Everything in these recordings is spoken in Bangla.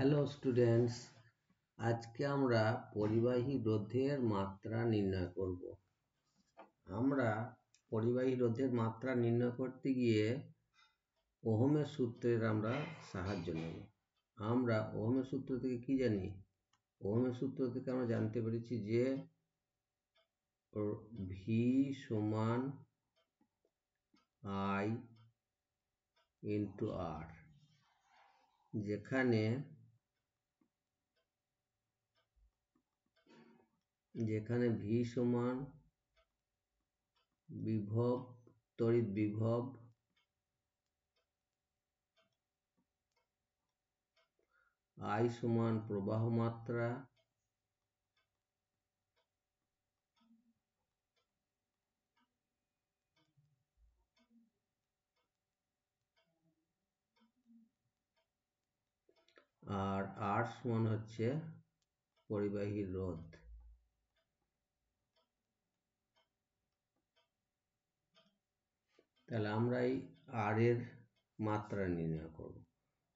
হ্যালো স্টুডেন্টস, আজকে আমরা পরিবাহী রোধের মাত্রা নির্ণয় করব। আমরা পরিবাহী রোধের মাত্রা নির্ণয় করতে গিয়ে ওহমের সূত্রের আমরা সাহায্য নেব। আমরা ওহমের সূত্র থেকে কি জানি? ওহমের সূত্র থেকে আমরা জানতে পেরেছি যে ভি সমান আই ইন্টু আর, যেখানে ভি সমান বিভব, তড়িৎ বিভব, আই সমান প্রবাহ মাত্রা, আর আর সমান হচ্ছে পরিবাহী রোধ। তাহলে আমরা এই আর এর মাত্রা নির্ণয় করব,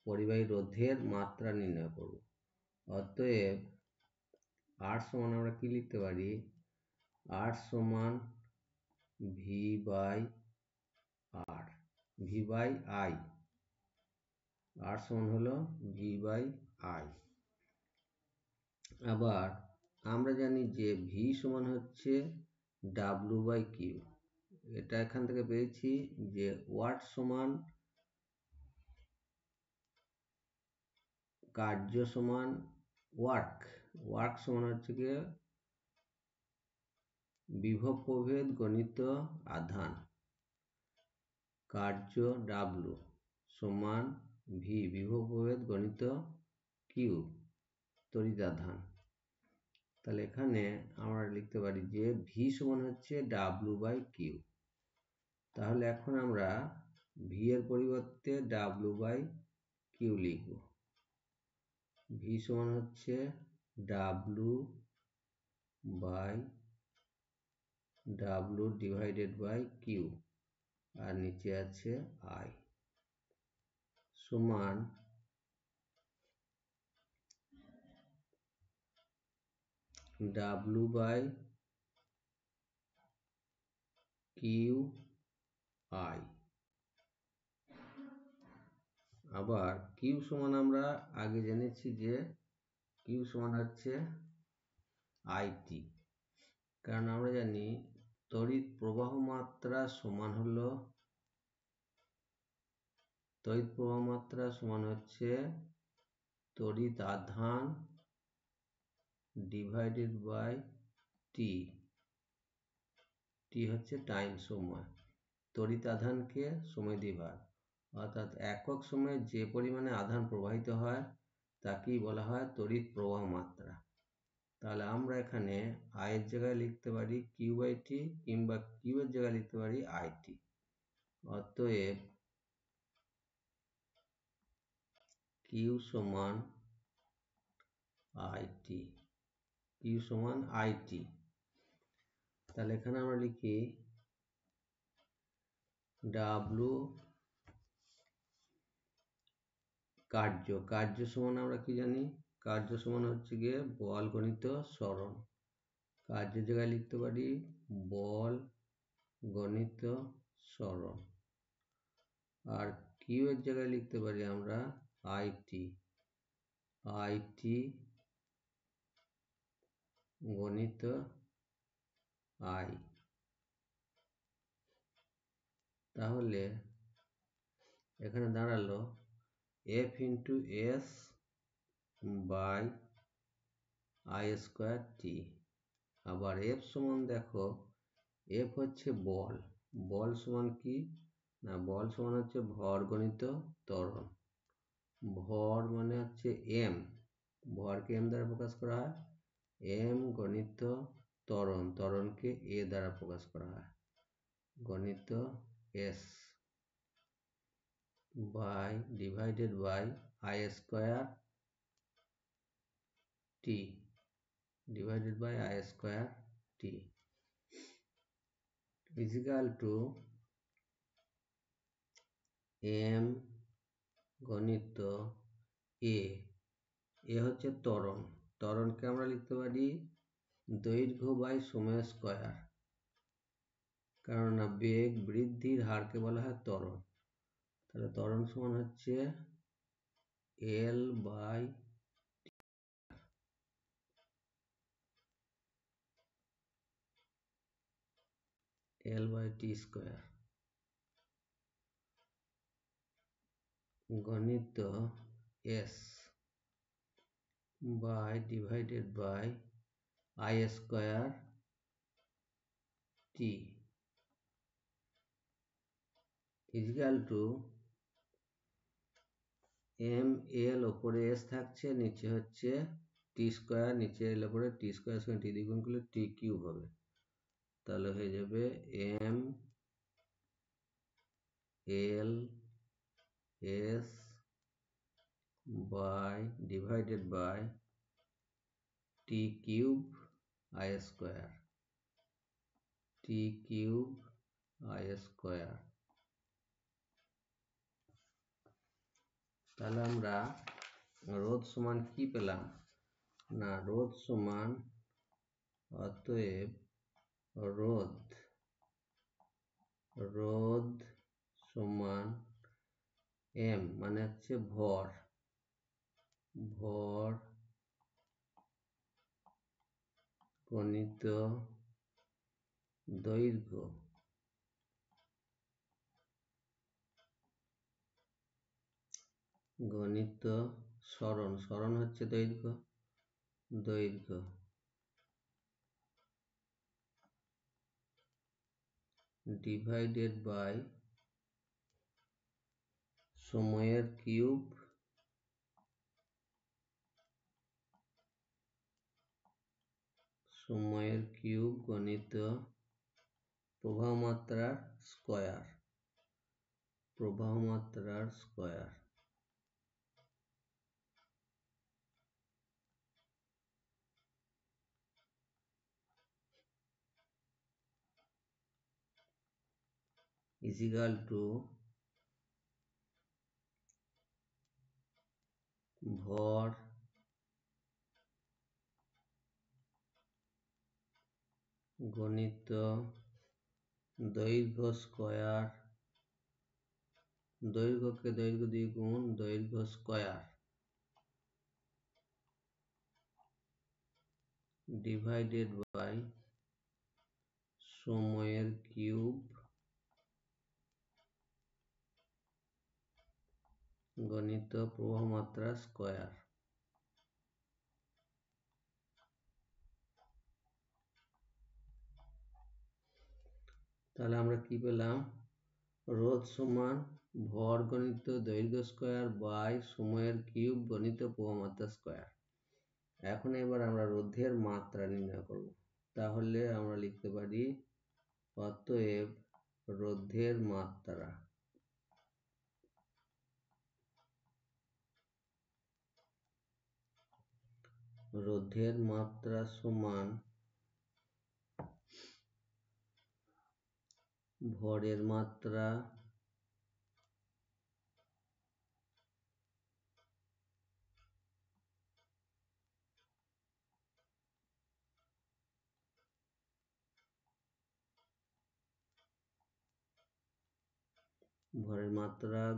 পরিবাহী রোধের মাত্রা নির্ণয় করব। অতএব আর সমান আমরা কি লিখতে পারি? আর সমান V by R, V by I. আর সমান হলো ভি বাই আই। আবার আমরা জানি যে ভি সমান হচ্ছে ডাব্লিউ বাই কিউ। এটা এখান থেকে পেয়েছি যে ওয়াট সমান কার্য সমান ওয়ার্ক। ওয়ার্ক সমান হচ্ছে গিয়ে বিভব প্রভেদ গণিত আধান। কার্য ডাব্লু সমান ভি বিভব প্রভেদ গণিত কিউ তড়িৎ আধান। তাহলে এখানে আমরা লিখতে পারি যে ভি সমান হচ্ছে ডাব্লু বাই কিউ। তাহলে এখন আমরা ভি এর পরিবর্তে ডাব্লু বাই কিউ লিখব। ভি সমান হচ্ছে W by W divided by Q, আর নিচে আছে আই, সমান ডাব্লু বাই কিউ আই। আবার কিউ সমান আমরা আগে জেনেছি যে কিউ সমান হচ্ছে আইটি, কারণ আমরা জানি তড়িৎ প্রবাহ মাত্রা সমান হলো হচ্ছে তড়িৎ আধান ডিভাইডেড বাই টি। টি হচ্ছে টাইম, সময়। তড়িৎ আধানকে সময় দিয়ে ভাগ, অর্থাৎ একক সময়ে যে পরিমাণে আধান প্রবাহিত হয় তাকেই বলা হয় তড়িৎ প্রবাহ মাত্রা। তাহলে আমরা এখানে আই এর জায়গায় লিখতে পারি কিউ বাই টি, কিংবা কিউ এর জায়গায় লিখতে পারি আইটি। অতএব কিউ সমান আইটি, কিউ সমান আইটি। তাহলে এখানে আমরা লিখি ডাব্লু কার্য সমান আমরা কি জানি? কার্য সমান হচ্ছে গিয়ে বল গণিত সরণ। কার্যের জায়গায় লিখতে পারি বল গণিত সরণ। আর কিউ এর জায়গায় লিখতে পারি আমরা আইটি গণিত আই। তাহলে এখানে দাঁড়ালো F into S by I square T. আবার এফ সমান দেখো, এফ হচ্ছে বল। বল সমান কি না, বল সমান হচ্ছে ভর গণিত ত্বরণ। ভর মানে হচ্ছে এম, ভরকে এম দ্বারা প্রকাশ করা হয়। এম গণিত ত্বরণ, ত্বরণকে এ দ্বারা প্রকাশ করা হয় গণিত S, by divided by I square T, divided by I square T is equal to M গণিত এ এ হচ্ছে ত্বরণ। ত্বরণকে আমরা লিখতে পারি দৈর্ঘ্য বাই সময় স্কয়ার, কেননা বেগ বৃদ্ধির হারকে বলা হয় ত্বরণ। তাহলে ত্বরণ সমান হচ্ছে এল বাই টি স্কয়ার গণিত S by divided by I square T is equal to M L ওপরে এস থাকছে, নিচে হচ্ছে টি স্কয়ার, নিচে এল ওপরে টি স্কয়ার সঙ্গে টি দ্বিগুণ করলে টি কিউব হবে। তাহলে হয়ে যাবে M L S by divided by T cube I square, T cube I square. তাহলে আমরা রোধ সমান কি পেলাম না, রোধ সমান, অতএব রোধ সমান এম মানে হচ্ছে ভর গণিত দৈর্ঘ্য গণিত সরণ হচ্ছে দৈর্ঘ্য ডিভাইডেড বাই সময়ের কিউব গণিত প্রবাহ মাত্রার স্কয়ার। ইজিক্যাল টু ভর গণিত দৈর্ঘ্য স্কয়ার, দৈর্ঘ্যকে দৈর্ঘ্য দ্বিগুণ দৈর্ঘ্য স্কয়ার ডিভাইডেড বাই সময়ের কিউব গণিত প্রবাহ মাত্রা স্কয়ার। তাহলে আমরা কি পেলাম, রোধ সমান ভর গণিত দৈর্ঘ্য স্কয়ার বাই সময়ের কিউব গণিত প্রবাহ মাত্রা স্কয়ার। এখন এবার আমরা রোধের মাত্রা নির্ণয় করব। তাহলে আমরা লিখতে পারি অতএব রোধের মাত্রা সমান ভরের মাত্রা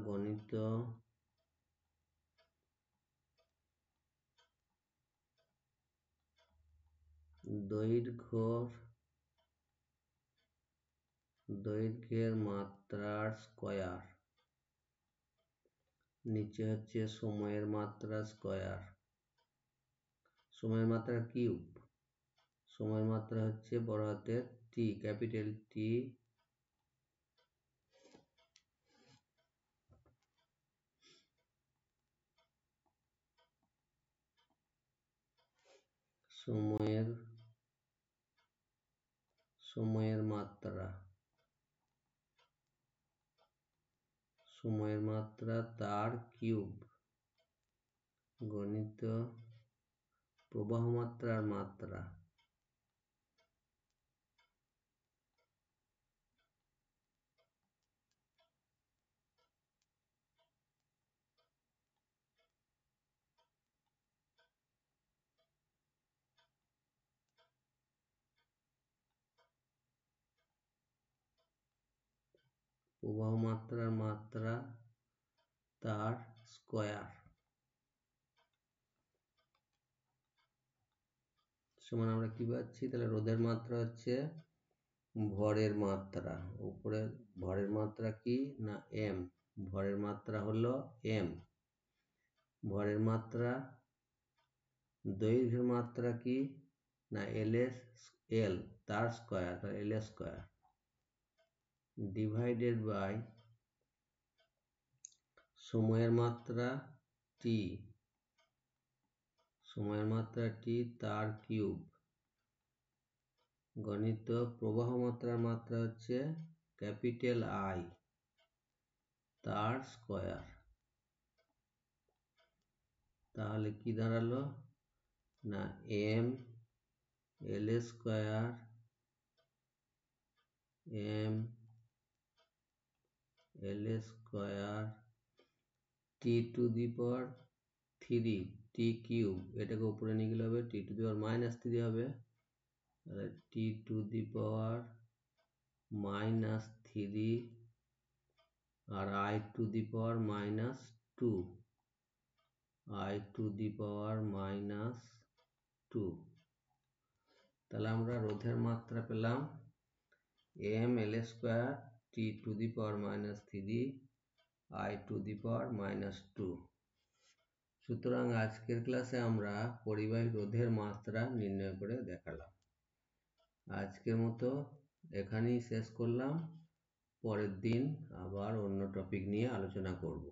গণিত দৈর্ঘ্যের মাত্রার স্কয়ার, নিচে হচ্ছে সময়ের মাত্রা স্কয়ার, সময়ের মাত্রা কিউব, সময়ের মাত্রা হচ্ছে বড় হাতের টি, ক্যাপিটাল টি, সময়ের মাত্রা তার কিউব গণিত প্রবাহ মাত্রার মাত্রা। প্রবাহ মাত্রার মাত্রা তার স্কয়ার সমান আমরা কি পাচ্ছি? তাহলে রোধের মাত্রা হচ্ছে ভরের মাত্রা, উপরে ভরের মাত্রা কি না এম, ভরের মাত্রা হলো এম, ভরের মাত্রা, দৈর্ঘ্যের মাত্রা কি না এল তার square, L square divided by সময়ের মাত্রা টি, সময়ের মাত্রা টি তার কিউব গণিত প্রবাহ মাত্রার মাত্রা হচ্ছে ক্যাপিটাল আই তার স্কয়ার। তাহলে কি দাঁড়ালো না M L square M L square T to the power 3 T cube, এটাকে উপরে নিয়ে গেলে হবে টি টু দি পাওয়ার -3 হবে, তাহলে টি টু দি পাওয়ার -3 আর I to the power -2, I to the power -2। তাহলে আমরা রোধের মাত্রা পেলাম M L square T to the power -3 I to the power -2। সুতরাং আজকের ক্লাসে আমরা পরিবাহী রোধের মাত্রা নির্ণয় করে দেখালাম। আজকের মতো এখানেই শেষ করলাম, পরের দিন আবার অন্য টপিক নিয়ে আলোচনা করব।